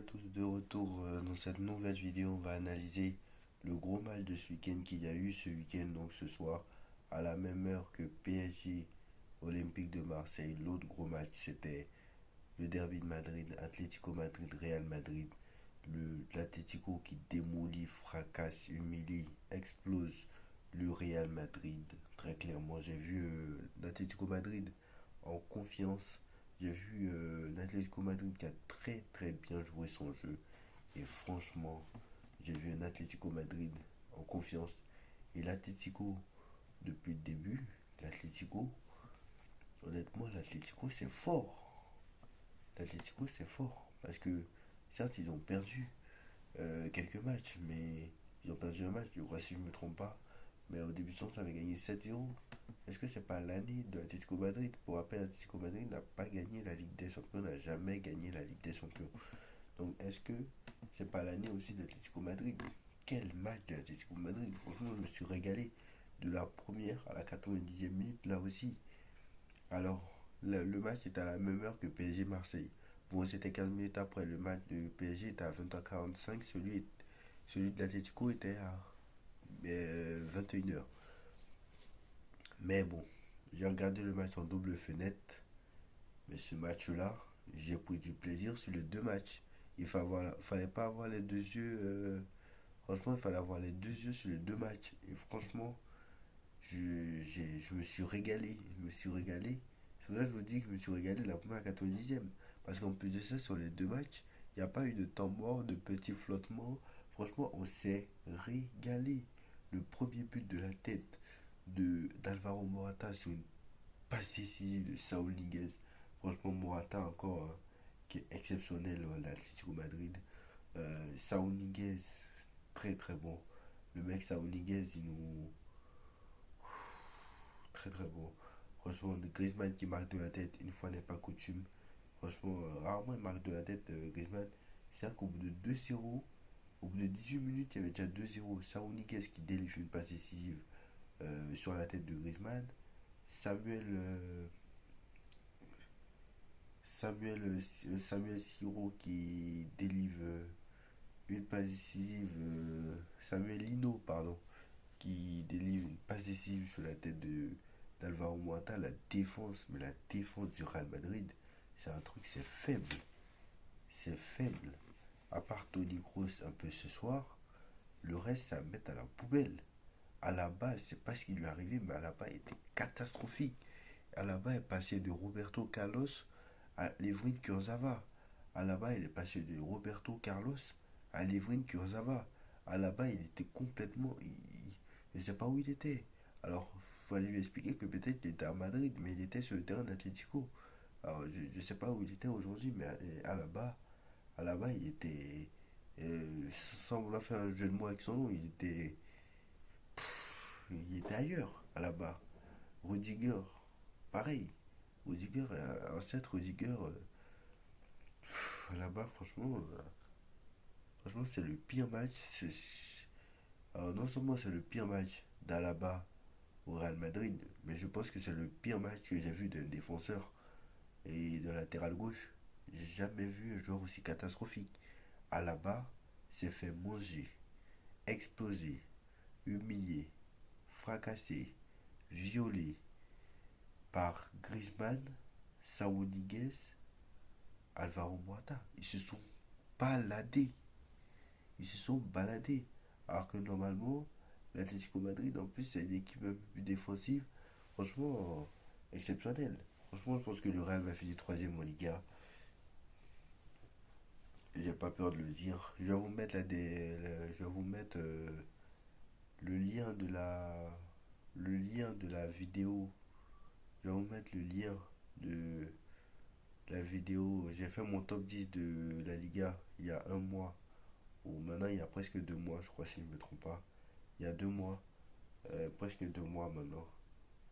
tous de retour dans cette nouvelle vidéo. On va analyser le gros match de ce week-end qu'il y a eu ce week-end, donc ce soir, à la même heure que PSG Olympique de Marseille. L'autre gros match, c'était le derby de Madrid, Atlético Madrid, Real Madrid. L'Atlético qui démolit, fracasse, humilie, explose le Real Madrid. Très clairement, j'ai vu l'Atlético Madrid en confiance. J'ai vu l'Atlético Madrid qui a très très bien joué son jeu. Et franchement, j'ai vu un Atlético Madrid en confiance. Et l'Atlético, depuis le début, l'Atlético, honnêtement, l'Atlético c'est fort. L'Atlético c'est fort. Parce que certes, ils ont perdu quelques matchs, mais ils ont perdu un match, je crois, si je ne me trompe pas. Mais au début de saison, ça avait gagné 7-0. Est-ce que c'est pas l'année de l'Atlético Madrid? Pour rappel, l'Atlético Madrid n'a pas gagné la Ligue des Champions, n'a jamais gagné la Ligue des Champions. Donc est-ce que c'est pas l'année aussi de l'Atlético Madrid? Quel match de l'Atlético Madrid! Franchement, je me suis régalé. De la première à la 90e minute, là aussi. Alors, le match est à la même heure que PSG Marseille. Bon, c'était 15 minutes après. Le match de PSG était à 20h45. Celui de l'Atlético était à 21h. Mais bon, j'ai regardé le match en double fenêtre. Mais ce match-là, j'ai pris du plaisir sur les deux matchs. Fallait pas avoir les deux yeux. Franchement, il fallait avoir les deux yeux sur les deux matchs. Et franchement, je me suis régalé. Je me suis régalé. C'est pour ça que je vous dis que je me suis régalé la première 90e. Parce qu'en plus de ça, sur les deux matchs, il n'y a pas eu de temps mort, de petits flottements. Franchement, on s'est régalé. Le premier but de la tête d'Alvaro Morata sur une passe décisive de Saúl Ñíguez. Franchement, Morata encore, hein, qui est exceptionnel à l'Atlético Madrid. Saúl Ñíguez, très très bon. Le mec Saúl Ñíguez, il nous... Très très bon. Franchement, Griezmann qui marque de la tête, une fois n'est pas coutume. Franchement, rarement il marque de la tête, Griezmann. C'est qu'au bout de 2-0, au bout de 18 minutes, il y avait déjà 2-0. Saúl Ñíguez qui délivre une passe décisive sur la tête de Griezmann. Samuel, Samuel Siro qui délivre une passe décisive. Samuel Lino, pardon, qui délivre une passe décisive sur la tête d'Alvaro Morata. La défense, mais la défense du Real Madrid, c'est un truc, c'est faible. C'est faible. À part Toni Kroos un peu ce soir, le reste, c'est à mettre à la poubelle. À la base, c'est pas ce qui lui est arrivé, mais à la base, il était catastrophique. À la base, il est passé de Roberto Carlos à Levrin Kurzawa. À la base, il est passé de Roberto Carlos à Levrin Kurzawa. À la base, il était complètement... je ne sais pas où il était. Alors, il fallait lui expliquer que peut-être il était à Madrid, mais il était sur le terrain d'Atlético. Alors, je ne sais pas où il était aujourd'hui, mais à la base, il était... sans vouloir faire un jeu de mots avec son nom, il était ailleurs, à la base. Rudiger, pareil. Rudiger, ancêtre Rudiger, là-bas, franchement, c'est le pire match. Alors, non seulement c'est le pire match d'Alaba au Real Madrid, mais je pense que c'est le pire match que j'ai vu d'un défenseur et de latéral gauche. J'ai jamais vu un joueur aussi catastrophique. Alaba s'est fait manger, exploser, humilier, fracasser, violé par Griezmann, Saúl Ñíguez, Alvaro Morata. Ils se sont baladés. Ils se sont baladés. Alors que normalement, l'Atlético Madrid, en plus, c'est une équipe un peu plus défensive. Franchement, exceptionnelle. Franchement, je pense que le Real va finir troisième en Liga. J'ai pas peur de le dire. Je vais vous mettre, je vais vous mettre le lien de la vidéo. Je vais vous mettre le lien de la vidéo. J'ai fait mon top 10 de la Liga il y a un mois. Ou maintenant il y a presque 2 mois, je crois, si je ne me trompe pas. Il y a 2 mois. Presque 2 mois maintenant.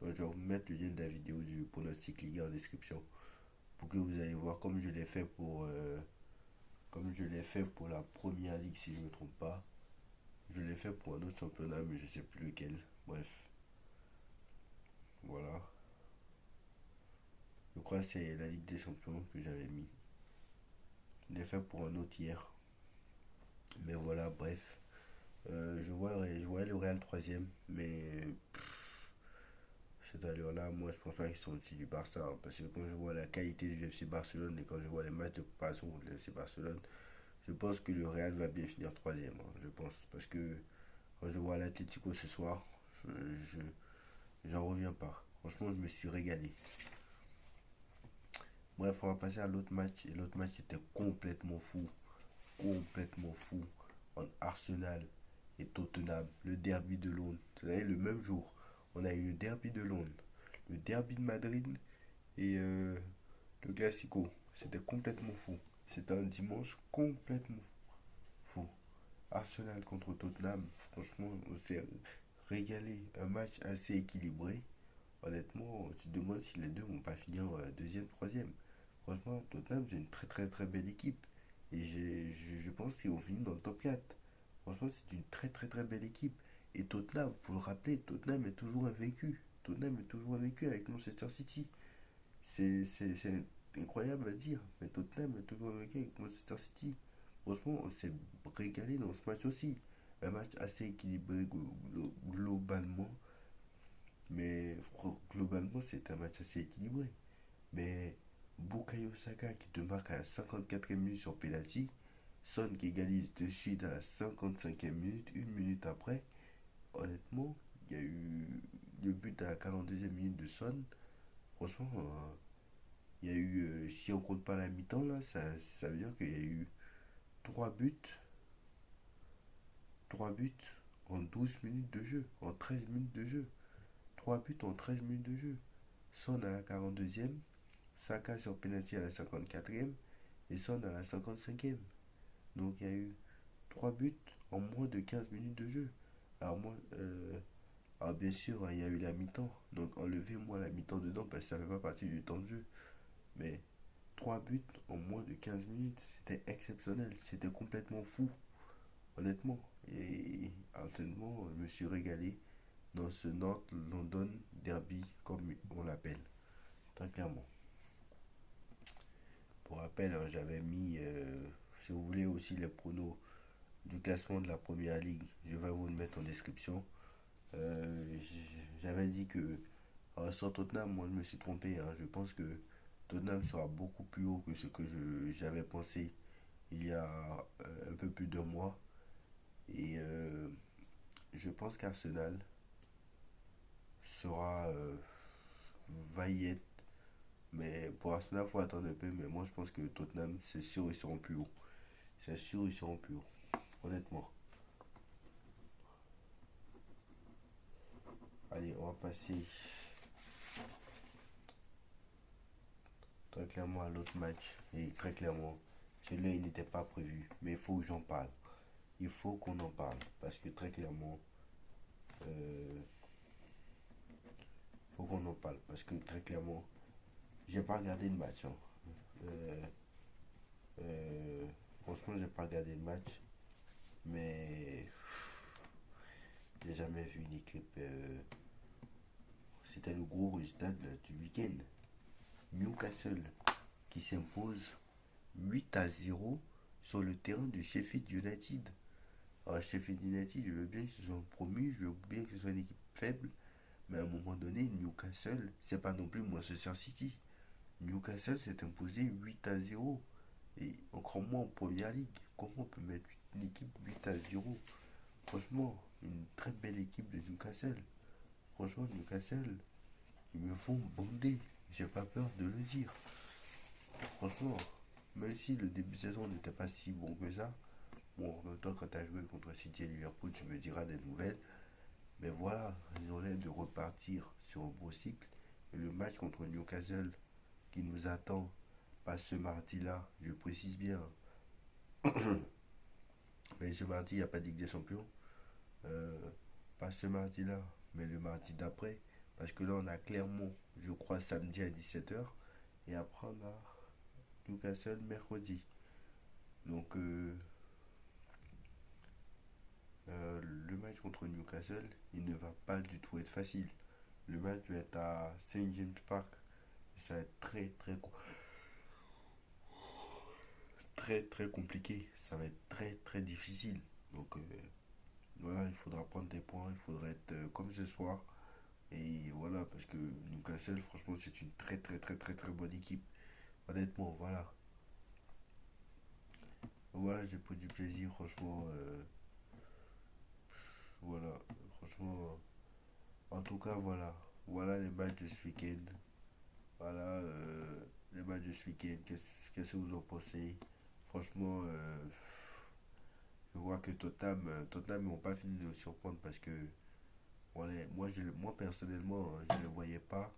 Donc, je vais vous mettre le lien de la vidéo du pronostic Liga en description. Pour que vous allez voir comme je l'ai fait pour la première ligue si je ne me trompe pas. Je l'ai fait pour un autre championnat mais je ne sais plus lequel. Bref. Voilà. Je crois que c'est la Ligue des Champions que j'avais mis. l'ai fait pour un autre hier. Mais voilà, bref. Je vois le Real troisième, mais cette allure-là, moi je pense pas qu'ils sont au-dessus du Barça, hein, parce que quand je vois la qualité du FC Barcelone et quand je vois les matchs de préparation contre le FC Barcelone, je pense que le Real va bien finir troisième, hein, je pense. Parce que quand je vois l'Atlético ce soir, j'en reviens pas. Franchement, je me suis régalé. Bref, on va passer à l'autre match. Et l'autre match était complètement fou. Complètement fou. En Arsenal et Tottenham. Le derby de Londres. Vous savez, le même jour, on a eu le derby de Londres, le derby de Madrid et le Classico. C'était complètement fou. C'était un dimanche complètement fou. Arsenal contre Tottenham. Franchement, on s'est régalé. Un match assez équilibré. Honnêtement, tu te demandes si les deux vont pas finir deuxième, troisième. Franchement, Tottenham, c'est une très très très belle équipe. Et je pense qu'ils vont finir dans le top 4. Franchement, c'est une très très très belle équipe. Et Tottenham, faut le rappeler, Tottenham est toujours invaincu. Tottenham est toujours invaincu avec Manchester City. C'est incroyable à dire, mais Tottenham est toujours invaincu avec Manchester City. Franchement, on s'est régalé dans ce match aussi. Un match assez équilibré globalement. Mais globalement, c'est un match assez équilibré. Mais Bukayo Saka qui te marque à la 54e minute sur penalty, Son qui égalise de suite à la 55e minute, une minute après. Honnêtement, il y a eu le but à la 42e minute de Son. Franchement, il y a eu, si on compte pas la mi-temps, là, ça veut dire qu'il y a eu 3 buts, 3 buts en 12 minutes de jeu, en 13 minutes de jeu. 3 buts en 13 minutes de jeu. Son à la 42e, Saka sur penalty à la 54e et Son à la 55e. Donc il y a eu 3 buts en moins de 15 minutes de jeu. Alors moi, alors bien sûr, hein, il y a eu la mi-temps. Donc enlevez-moi la mi-temps dedans parce que ça ne fait pas partie du temps de jeu. Mais 3 buts en moins de 15 minutes, c'était exceptionnel. C'était complètement fou, honnêtement. Et honnêtement, je me suis régalé dans ce North London Derby, comme on l'appelle, très clairement. Pour rappel, hein, j'avais mis, si vous voulez aussi les pronos du classement de la première ligue, je vais vous le mettre en description. J'avais dit que sur Tottenham, moi je me suis trompé, hein. Je pense que Tottenham sera beaucoup plus haut que ce que j'avais pensé il y a un peu plus d'un mois. Et je pense qu'Arsenal sera va y être. Mais pour Arsenal, il faut attendre un peu. Mais moi, je pense que Tottenham, c'est sûr, ils seront plus haut. C'est sûr, ils seront plus haut. Honnêtement. Allez, on va passer très clairement à l'autre match. Et très clairement, celui-là, il n'était pas prévu. Mais il faut que j'en parle. Il faut qu'on en parle. Parce que très clairement, il faut qu'on en parle. Parce que très clairement, j'ai pas regardé le match, hein. Euh, franchement, j'ai pas regardé le match. Mais j'ai jamais vu une équipe. C'était le gros résultat du week-end. Newcastle qui s'impose 8-0 sur le terrain du Sheffield United. Alors, Sheffield United, je veux bien que ce soit promu, je veux bien que ce soit une équipe faible, mais à un moment donné, Newcastle, c'est pas non plus Manchester City. Newcastle s'est imposé 8-0. Et encore moins en première ligue. Comment on peut mettre une équipe 8-0? Franchement, une très belle équipe de Newcastle. Franchement, Newcastle, ils me font bander. J'ai pas peur de le dire. Franchement, même si le début de saison n'était pas si bon que ça, bon, en même temps, quand tu as joué contre City et Liverpool, tu me diras des nouvelles. Mais voilà, ils ont l'air de repartir sur un beau cycle. Et le match contre Newcastle qui nous attend, pas ce mardi-là, je précise bien. Mais ce mardi, il n'y a pas de Ligue des Champions. Euh, pas ce mardi-là, mais le mardi d'après. Parce que là, on a Clermont, je crois, samedi à 17h. Et après, on a Newcastle mercredi. Donc, le match contre Newcastle, il ne va pas du tout être facile. Le match va être à Saint James Park. Ça va être très, très, très très compliqué. Ça va être très très difficile. Donc voilà, il faudra prendre des points. Il faudra être comme ce soir. Et voilà, parce que Newcastle, franchement, c'est une très très très très très bonne équipe. Honnêtement, voilà. Voilà, j'ai pris du plaisir, franchement. Voilà, franchement. En tout cas, voilà. Voilà les matchs de ce week-end. Voilà les matchs de ce week-end. Qu'est-ce que vous en pensez? Franchement, je vois que Tottenham n'ont pas fini de nous surprendre parce que moi personnellement, je ne le voyais pas.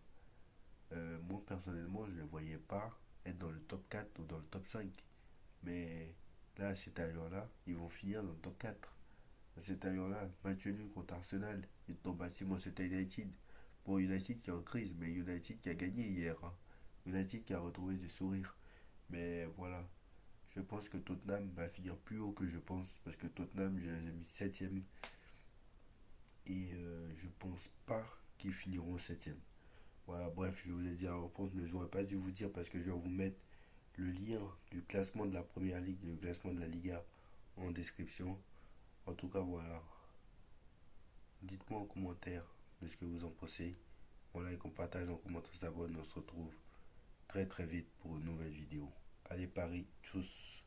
Moi personnellement, je ne le voyais pas être dans le top 4 ou dans le top 5. Mais là, à cette allure-là, ils vont finir dans le top 4. À cette allure-là, match nul contre Arsenal, ils ont battu Manchester United. Bon, United qui est en crise, mais United qui a gagné hier, hein. United qui a retrouvé du sourire. Mais voilà, je pense que Tottenham va finir plus haut que je pense, parce que Tottenham, je les ai mis 7ème. Et je pense pas qu'ils finiront 7ème. Voilà, bref, je vous ai dit à reprendre, mais j'aurais pas dû vous dire parce que je vais vous mettre le lien du classement de la première ligue, le classement de la Liga en description. En tout cas, voilà. Dites-moi en commentaire de ce que vous en pensez. On like, on partage, on commente, on s'abonne. On se retrouve très très vite pour une nouvelle vidéo. Allez Paris, tchuss.